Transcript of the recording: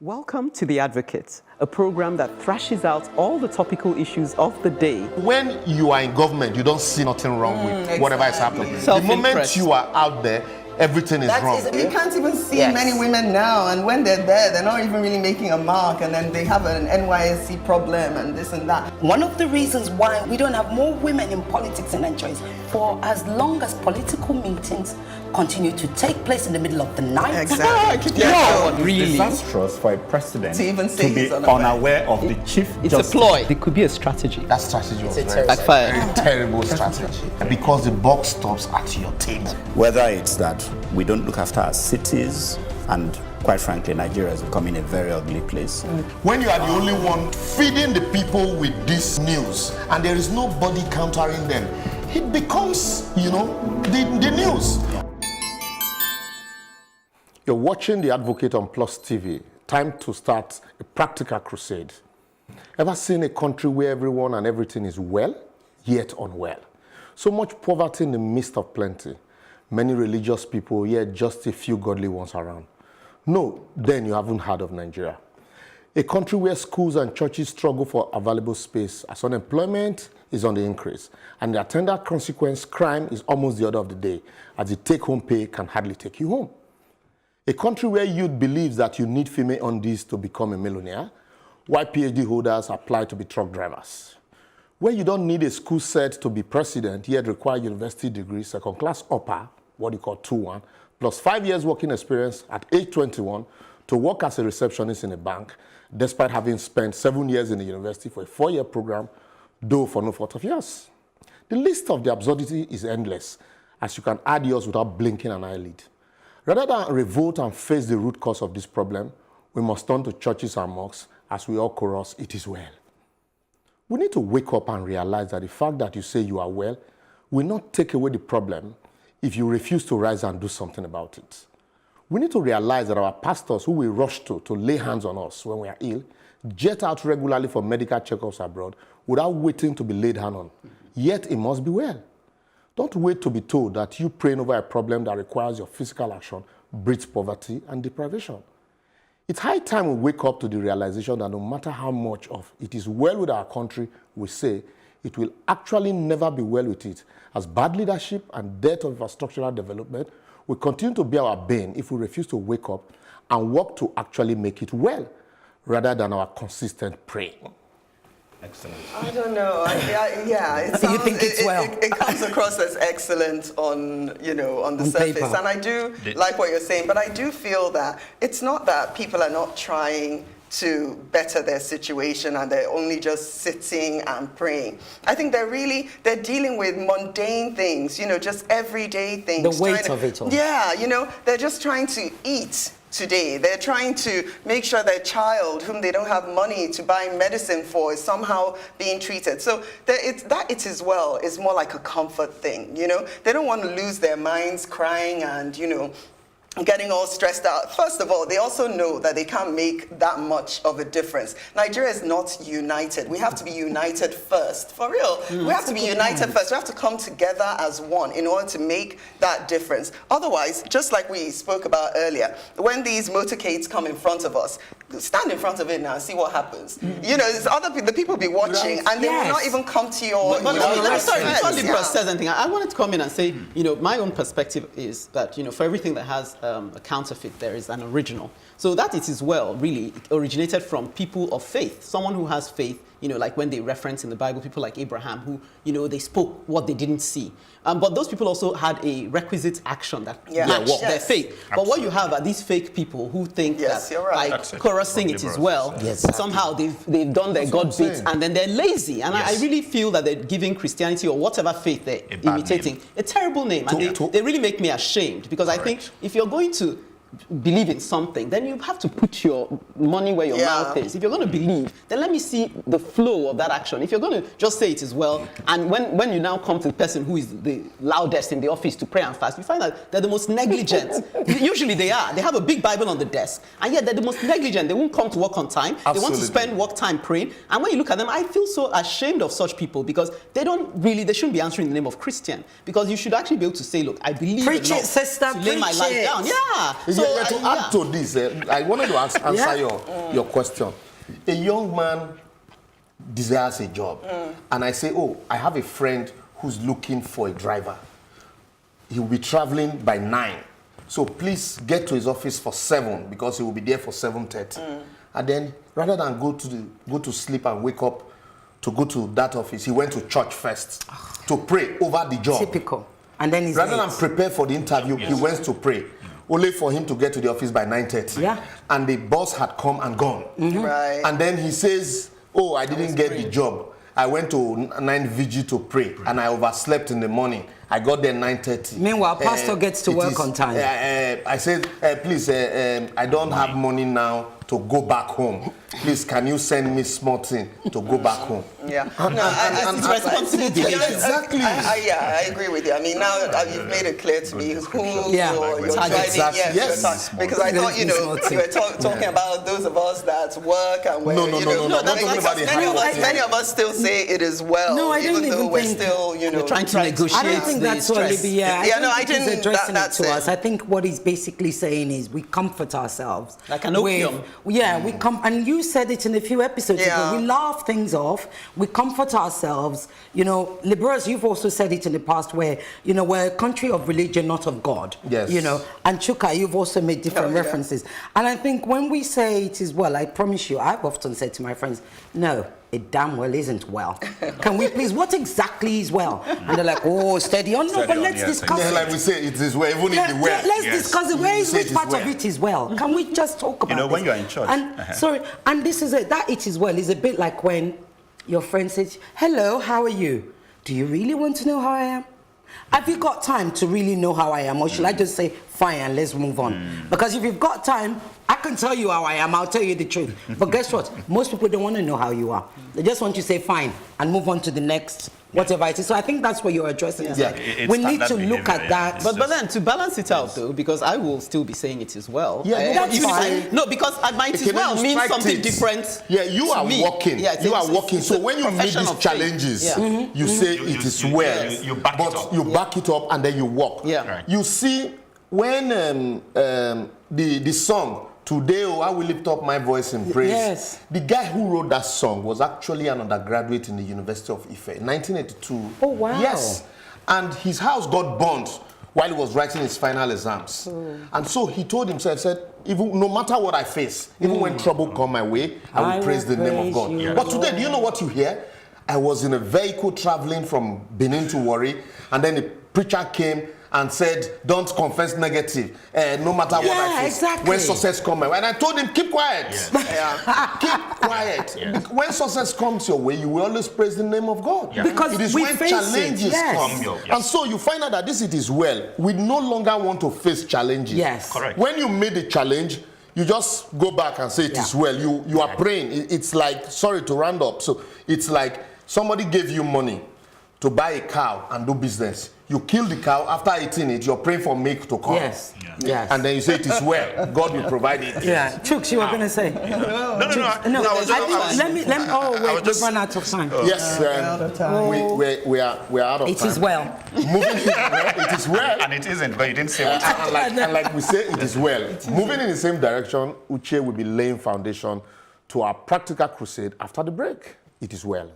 Welcome to The Advocate, a program that thrashes out all the topical issues of the day. When you are in government, you don't see nothing wrong with whatever is happening. The moment you are out there, everything is wrong. You can't even see many women now, and when they're there, they're not even really making a mark, and then they have an NYSC problem and this and that. One of the reasons why we don't have more women in politics in Nigeria is for as long as political meetings continue to take place in the middle of the night. Exactly. Really disastrous for a president to even say be unaware of the chief It's justice. a ploy. It could be a strategy. That strategy was very terrible strategy. Because the buck stops at your table. Whether it's that we don't look after our cities, and quite frankly, Nigeria is becoming a very ugly place. When you are the only one feeding the people with this news, and there is nobody countering them, it becomes, the news. You're watching The Advocate on Plus TV. Time to start a practical crusade. Ever seen a country where everyone and everything is well, yet unwell? So much poverty in the midst of plenty. Many religious people, yet just a few godly ones around. No, then you haven't heard of Nigeria. A country where schools and churches struggle for available space as unemployment is on the increase. And the attendant consequence, crime, is almost the order of the day, as the take-home pay can hardly take you home. A country where youth believes that you need female undies to become a millionaire, while PhD holders apply to be truck drivers. Where you don't need a school set to be president, yet require university degree, second class upper, what you call 2-1, plus 5 years working experience at age 21 to work as a receptionist in a bank, despite having spent 7 years in the university for a 4-year program, though for no fault of yours. The list of the absurdity is endless, as you can add yours without blinking an eyelid. Rather than revolt and face the root cause of this problem, we must turn to churches and mosques as we all chorus, "It is well." We need to wake up and realize that the fact that you say you are well will not take away the problem if you refuse to rise and do something about it. We need to realize that our pastors, who we rush to lay hands on us when we are ill, jet out regularly for medical checkups abroad without waiting to be laid hand on. Yet it must be well. Don't wait to be told that you praying over a problem that requires your physical action breeds poverty and deprivation. It's high time we wake up to the realization that no matter how much of it is well with our country we say, it will actually never be well with it, as bad leadership and dearth of infrastructural development will continue to be our bane if we refuse to wake up and work to actually make it well, rather than our consistent praying. Excellent. I don't know. You think it's well? It comes across as excellent on the surface, paper. and I do like what you're saying. But I do feel that it's not that people are not trying to better their situation and they're only just sitting and praying. I think they're dealing with mundane things, just everyday things. The weight of it all. Yeah, they're just trying to eat today. They're trying to make sure their child, whom they don't have money to buy medicine for, is somehow being treated. So it as well is more like a comfort thing, They don't want to lose their minds crying and, getting all stressed out. First of all, they also know that they can't make that much of a difference. Nigeria is not united. We have to be united first. For real. We have to be united first. We have to come together as one in order to make that difference. Otherwise, just like we spoke about earlier, when these motorcades come in front of us, stand in front of it now and see what happens. There's the people will be watching and they will not even come to your... Before Liborous says anything, I wanted to come in and say, my own perspective is that, for everything that has a counterfeit, there is an original. So that it is well, really, originated from people of faith. Someone who has faith, like when they reference in the Bible, people like Abraham, who, they spoke what they didn't see. But those people also had a requisite action that matched their faith. Absolutely. But what you have are these fake people who think that by chorusing it is well, somehow they've done their God bit and then they're lazy. And I really feel that they're giving Christianity or whatever faith they're imitating a terrible name. And they really make me ashamed, because I think if you're going to believe in something, then you have to put your money where your mouth is. If you're going to believe, then let me see the flow of that action. If you're going to just say it is well, and when you now come to the person who is the loudest in the office to pray and fast, you find that they're the most negligent. Usually they are. They have a big Bible on the desk, and yet they're the most negligent. They won't come to work on time. Absolutely. They want to spend work time praying. And when you look at them, I feel so ashamed of such people, because they shouldn't be answering in the name of Christian. Because you should actually be able to say, look, I believe preach it, sister, to lay my life down. Yeah. To add to this, I wanted to answer your question. A young man desires a job, and I say, oh, I have a friend who's looking for a driver. He will be traveling by 9. So please get to his office for 7 because he will be there for 7:30. And then rather than go to sleep and wake up to go to that office, he went to church first to pray over the job. Typical. And then he's rather late. than prepare for the interview, he went to pray. Only for him to get to the office by 9:30. Yeah. And the boss had come and gone. Right. And then he says, oh, I didn't get the job. I went to 9 VG to pray, and I overslept in the morning. I got there 9:30. Meanwhile, pastor gets to work on time. I said, please, I don't have money now to go back home. Please, can you send me small thing to go back home? Yeah. It's responsibility. Exactly. I agree with you. I mean, now you've made it clear to me who you're driving. Exactly. Yes. Because I thought, you were talking about those of us that work and we're, No, I'm not talking about the many of us still say it is well, No, I don't even though even we're think still, trying to negotiate. I don't think that's what Libby. I think he's addressing it to us. I think what he's basically saying is we comfort ourselves. Like an opium. We come, and you said it in a few episodes ago. We laugh things off. We comfort ourselves. Liborous, you've also said it in the past where, we're a country of religion, not of God. Yes. And Chuka, you've also made different references. And I think when we say it is well, I promise you, I've often said to my friends, no, it damn well isn't well. Can we please, what exactly is well? And they're like, oh, steady on. No, but let's discuss it. Like we say, it is well, even in the well. Let's discuss it. Which part of it is well? Can we just talk about it? When you're in church. And, sorry, and this is it. That it is well is a bit like when your friend says, hello, how are you? Do you really want to know how I am? Have you got time to really know how I am? Or should I just say, fine, and let's move on? Because if you've got time, I can tell you how I am. I'll tell you the truth. But guess what? Most people don't want to know how you are. They just want you to say, fine, and move on to the next, whatever it is. So I think that's what you're addressing. We need to look at that. But then to balance it out, though, because I will still be saying it is well. Yeah, that's fine. No, because might as well means something different. Yeah, you are working. Yeah, you are working. So when you meet these challenges, you say it is well. You back it up. You back it up and then you walk. Yeah. Right. You see, when the song, Today, I will lift up my voice in praise. Yes. The guy who wrote that song was actually an undergraduate in the University of Ife in 1982. Oh, wow. Yes. And his house got burnt while he was writing his final exams. And so he told himself, said, even no matter what I face, even when trouble come my way, I will praise the name of God. you, But today, do you know what you hear? I was in a vehicle traveling from Benin to Warri, and then the preacher came and said, don't confess negative, no matter what I face. Exactly. When success comes my way. And I told him, keep quiet. Keep quiet. When success comes your way, you will always praise the name of God. Because it is we when face challenges it. come. And so you find out that this it is well. We no longer want to face challenges. Yes. Correct. When you made a challenge, you just go back and say it is well. You are praying. It's like, sorry to round up. So it's like somebody gave you money to buy a cow and do business. You kill the cow, after eating it, you're praying for milk to come. Yes. Yes. And then you say it is well. God will provide it. Yeah. Chooks, you were going to say. No. We've run out of time. Yes, we are out of time. It is well. Moving it is well. And it isn't, but you didn't say what. And like we say, it is well. Moving in the same direction, Uche will be laying foundation to our practical crusade after the break. It is well.